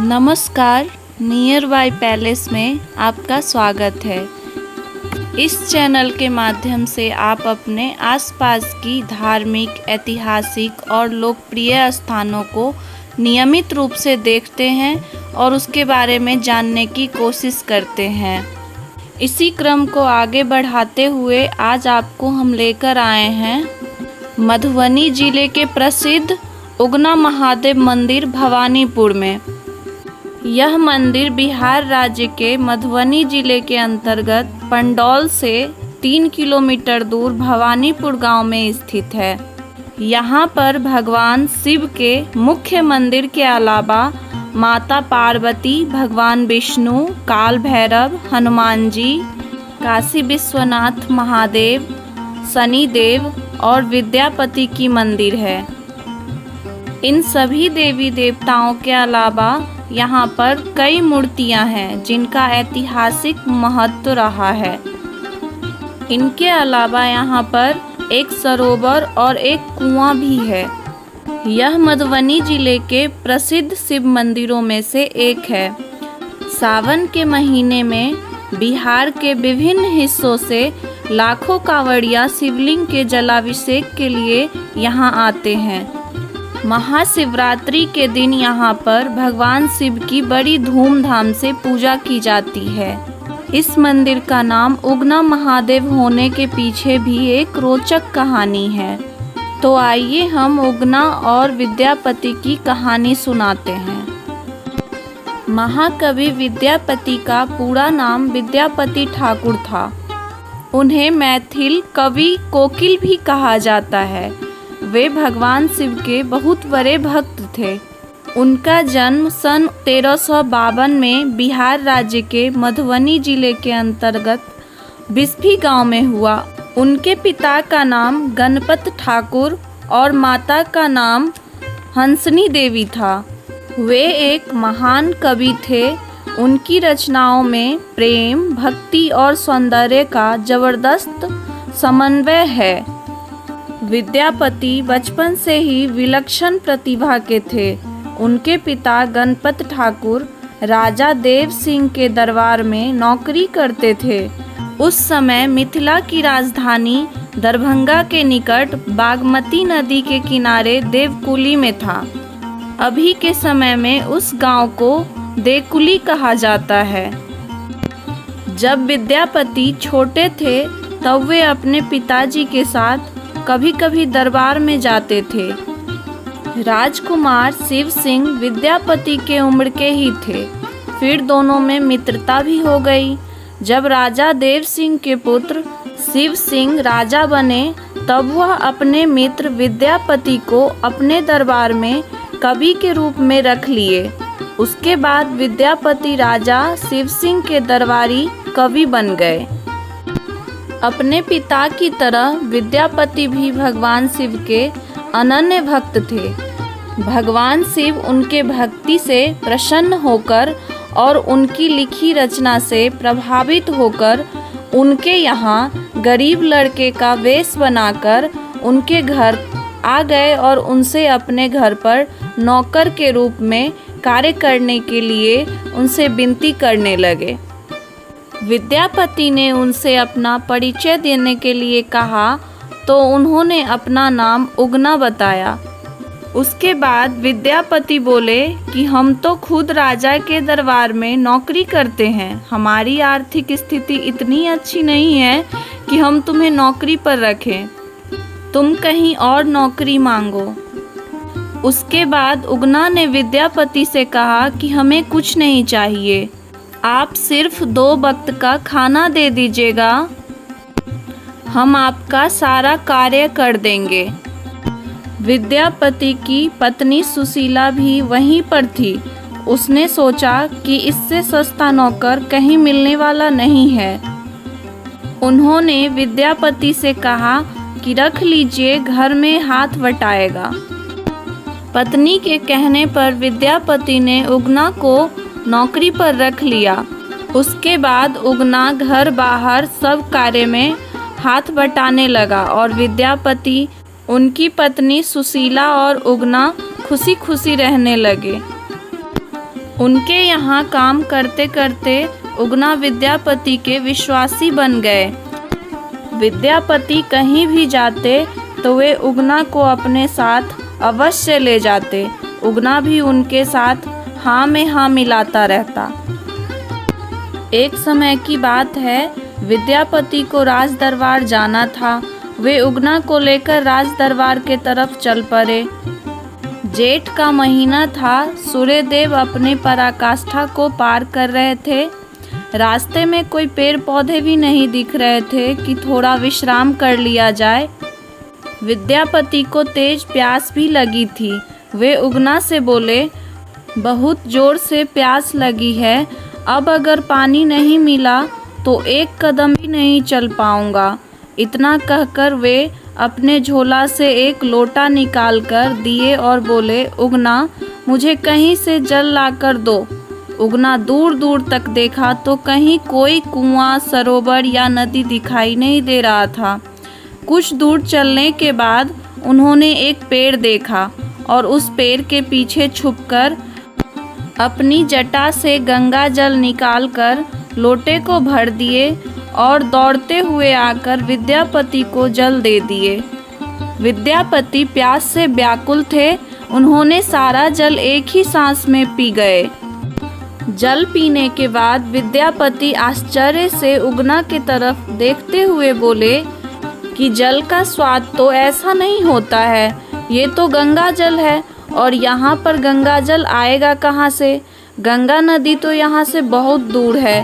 नमस्कार, near by palace में आपका स्वागत है। इस चैनल के माध्यम से आप अपने आसपास की धार्मिक, ऐतिहासिक और लोकप्रिय स्थानों को नियमित रूप से देखते हैं और उसके बारे में जानने की कोशिश करते हैं। इसी क्रम को आगे बढ़ाते हुए आज आपको हम लेकर आए हैं मधुबनी जिले के प्रसिद्ध उगना महादेव मंदिर भवानीपुर में। यह मंदिर बिहार राज्य के मधुबनी जिले के अंतर्गत पंडौल से 3 किलोमीटर दूर भवानीपुर गांव में स्थित है। यहाँ पर भगवान शिव के मुख्य मंदिर के अलावा माता पार्वती, भगवान विष्णु, काल भैरव, हनुमान जी, काशी विश्वनाथ महादेव, शनिदेव और विद्यापति की मंदिर है। इन सभी देवी देवताओं के अलावा यहाँ पर कई मूर्तियाँ हैं जिनका ऐतिहासिक महत्व रहा है। इनके अलावा यहाँ पर एक सरोवर और एक कुआं भी है। यह मधुबनी जिले के प्रसिद्ध शिव मंदिरों में से एक है। सावन के महीने में बिहार के विभिन्न हिस्सों से लाखों कांवड़िया शिवलिंग के जलाभिषेक के लिए यहाँ आते हैं। महाशिवरात्रि के दिन यहाँ पर भगवान शिव की बड़ी धूमधाम से पूजा की जाती है। इस मंदिर का नाम उगना महादेव होने के पीछे भी एक रोचक कहानी है। तो आइए हम उगना और विद्यापति की कहानी सुनाते हैं। महाकवि विद्यापति का पूरा नाम विद्यापति ठाकुर था। उन्हें मैथिल कवि कोकिल भी कहा जाता है। वे भगवान शिव के बहुत बड़े भक्त थे। उनका जन्म सन 1352 में बिहार राज्य के मधुबनी जिले के अंतर्गत बिस्फी गांव में हुआ। उनके पिता का नाम गणपत ठाकुर और माता का नाम हंसनी देवी था। वे एक महान कवि थे। उनकी रचनाओं में प्रेम, भक्ति और सौंदर्य का जबरदस्त समन्वय है। विद्यापति बचपन से ही विलक्षण प्रतिभा के थे। उनके पिता गणपत ठाकुर राजा देव सिंह के दरबार में नौकरी करते थे। उस समय मिथिला की राजधानी दरभंगा के निकट बागमती नदी के किनारे देवकुली में था। अभी के समय में उस गांव को देकुली कहा जाता है। जब विद्यापति छोटे थे तब वे अपने पिताजी के साथ कभी कभी दरबार में जाते थे। राजकुमार शिव सिंह विद्यापति के उम्र के ही थे। फिर दोनों में मित्रता भी हो गई। जब राजा देव सिंह के पुत्र शिव सिंह राजा बने तब वह अपने मित्र विद्यापति को अपने दरबार में कवि के रूप में रख लिए। उसके बाद विद्यापति राजा शिव सिंह के दरबारी कवि बन गए। अपने पिता की तरह विद्यापति भी भगवान शिव के अनन्य भक्त थे। भगवान शिव उनके भक्ति से प्रसन्न होकर और उनकी लिखी रचना से प्रभावित होकर उनके यहाँ गरीब लड़के का वेश बनाकर उनके घर आ गए और उनसे अपने घर पर नौकर के रूप में कार्य करने के लिए उनसे विनती करने लगे। विद्यापति ने उनसे अपना परिचय देने के लिए कहा तो उन्होंने अपना नाम उगना बताया। उसके बाद विद्यापति बोले कि हम तो खुद राजा के दरबार में नौकरी करते हैं। हमारी आर्थिक स्थिति इतनी अच्छी नहीं है कि हम तुम्हें नौकरी पर रखें। तुम कहीं और नौकरी मांगो। उसके बाद उगना ने विद्यापति से कहा कि हमें कुछ नहीं चाहिए, आप सिर्फ 2 वक्त का खाना दे दीजिएगा, हम आपका सारा कार्य कर देंगे। विद्यापति की पत्नी सुशीला भी वहीं पर थी। उसने सोचा कि इससे सस्ता नौकर कहीं मिलने वाला नहीं है। उन्होंने विद्यापति से कहा कि रख लीजिए, घर में हाथ बटाएगा। पत्नी के कहने पर विद्यापति ने उगना को नौकरी पर रख लिया। उसके बाद उगना घर बाहर सब कार्य में हाथ बटाने लगा और विद्यापति, उनकी पत्नी सुशीला और उगना खुशी खुशी रहने लगे। उनके यहाँ काम करते करते उगना विद्यापति के विश्वासी बन गए। विद्यापति कहीं भी जाते तो वे उगना को अपने साथ अवश्य ले जाते। उगना भी उनके साथ हाँ में हाँ मिलाता रहता। एक समय की बात है, विद्यापति को राज दरबार जाना था। वे उगना को लेकर राज दरबार के तरफ चल पड़े। जेठ का महीना था। सूर्यदेव अपने पराकाष्ठा को पार कर रहे थे। रास्ते में कोई पेड़ पौधे भी नहीं दिख रहे थे कि थोड़ा विश्राम कर लिया जाए। विद्यापति को तेज प्यास भी लगी थी। वे उगना से बोले, बहुत जोर से प्यास लगी है, अब अगर पानी नहीं मिला तो एक कदम भी नहीं चल पाऊंगा। इतना कहकर वे अपने झोला से एक लोटा निकालकर दिए और बोले, उगना, मुझे कहीं से जल लाकर दो। उगना दूर दूर तक देखा तो कहीं कोई कुआं, सरोवर या नदी दिखाई नहीं दे रहा था। कुछ दूर चलने के बाद उन्होंने एक पेड़ देखा और उस पेड़ के पीछे छुपकर अपनी जटा से गंगा जल निकालकर लोटे को भर दिए और दौड़ते हुए आकर विद्यापति को जल दे दिए। विद्यापति प्यास से व्याकुल थे। उन्होंने सारा जल एक ही सांस में पी गए। जल पीने के बाद विद्यापति आश्चर्य से उगना की तरफ देखते हुए बोले कि जल का स्वाद तो ऐसा नहीं होता है, ये तो गंगा जल है और यहाँ पर गंगा जल आएगा कहाँ से? गंगा नदी तो यहाँ से बहुत दूर है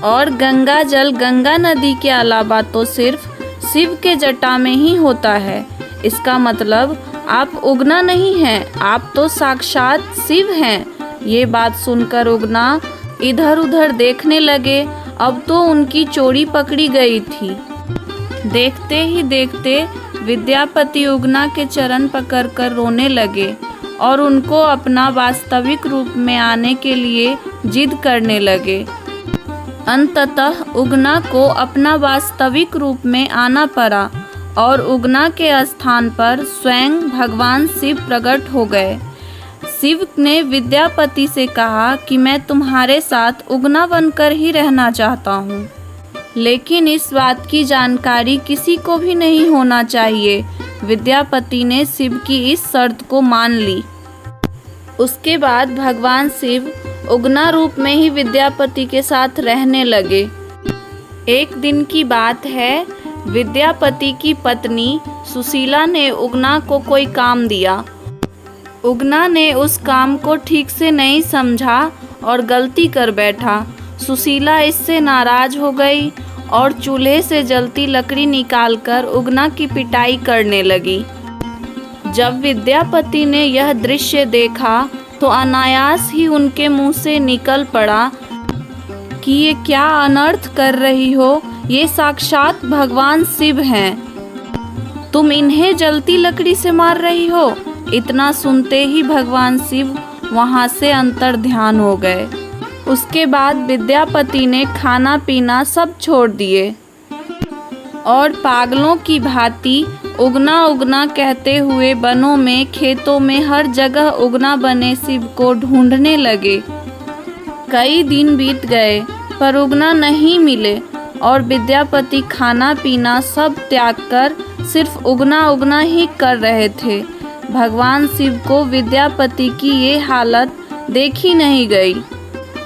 और गंगा जल गंगा नदी के अलावा तो सिर्फ शिव के जटा में ही होता है। इसका मतलब आप उगना नहीं हैं, आप तो साक्षात शिव हैं। ये बात सुनकर उगना इधर उधर देखने लगे। अब तो उनकी चोरी पकड़ी गई थी। देखते ही देखते विद्यापति उगना के चरण पकड़कर रोने लगे और उनको अपना वास्तविक रूप में आने के लिए जिद करने लगे। अंततः उगना को अपना वास्तविक रूप में आना पड़ा और उगना के स्थान पर स्वयं भगवान शिव प्रकट हो गए। शिव ने विद्यापति से कहा कि मैं तुम्हारे साथ उगना बनकर ही रहना चाहता हूँ, लेकिन इस बात की जानकारी किसी को भी नहीं होना चाहिए। विद्यापति ने शिव की इस शर्त को मान ली। उसके बाद भगवान शिव उगना रूप में ही विद्यापति के साथ रहने लगे। एक दिन की बात है, विद्यापति की पत्नी सुशीला ने उगना को कोई काम दिया। उगना ने उस काम को ठीक से नहीं समझा और गलती कर बैठा। सुशीला इससे नाराज हो गई और चूल्हे से जलती लकड़ी निकालकर उगना की पिटाई करने लगी। जब विद्यापति ने यह दृश्य देखा तो अनायास ही उनके मुंह से निकल पड़ा कि ये क्या अनर्थ कर रही हो, ये साक्षात भगवान शिव हैं, तुम इन्हें जलती लकड़ी से मार रही हो। इतना सुनते ही भगवान शिव वहां से अंतर्ध्यान हो गए। उसके बाद विद्यापति ने खाना पीना सब छोड़ दिए और पागलों की भांति उगना उगना कहते हुए वनों में, खेतों में, हर जगह उगना बने शिव को ढूंढने लगे। कई दिन बीत गए पर उगना नहीं मिले और विद्यापति खाना पीना सब त्याग कर सिर्फ उगना उगना ही कर रहे थे। भगवान शिव को विद्यापति की ये हालत देखी नहीं गई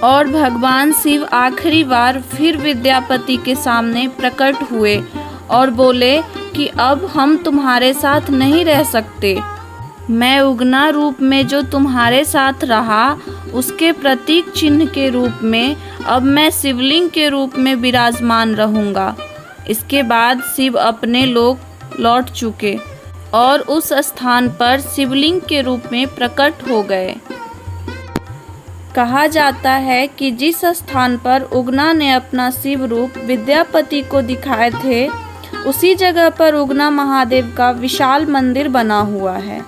और भगवान शिव आखिरी बार फिर विद्यापति के सामने प्रकट हुए और बोले कि अब हम तुम्हारे साथ नहीं रह सकते। मैं उगना रूप में जो तुम्हारे साथ रहा, उसके प्रतीक चिन्ह के रूप में अब मैं शिवलिंग के रूप में विराजमान रहूँगा। इसके बाद शिव अपने लोक लौट चुके और उस स्थान पर शिवलिंग के रूप में प्रकट हो गए। कहा जाता है कि जिस स्थान पर उगना ने अपना शिव रूप विद्यापति को दिखाए थे, उसी जगह पर उगना महादेव का विशाल मंदिर बना हुआ है।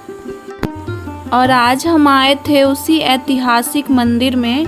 और आज हम आए थे उसी ऐतिहासिक मंदिर में।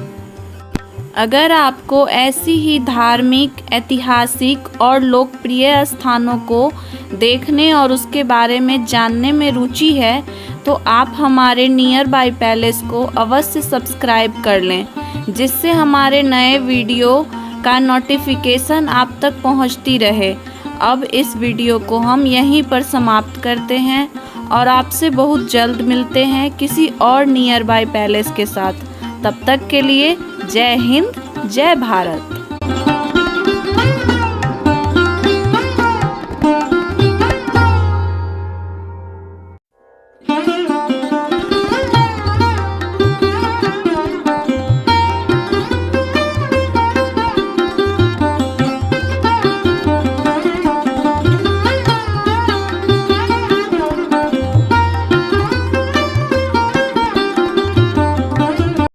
अगर आपको ऐसी ही धार्मिक, ऐतिहासिक और लोकप्रिय स्थानों को देखने और उसके बारे में जानने में रुचि है, तो आप हमारे नियर बाय पैलेस को अवश्य सब्सक्राइब कर लें, जिससे हमारे नए वीडियो का नोटिफिकेशन आप तक पहुंचती रहे। अब इस वीडियो को हम यहीं पर समाप्त करते हैं और आपसे बहुत जल्द मिलते हैं किसी और नियर बाय पैलेस के साथ। तब तक के लिए जय हिंद, जय भारत।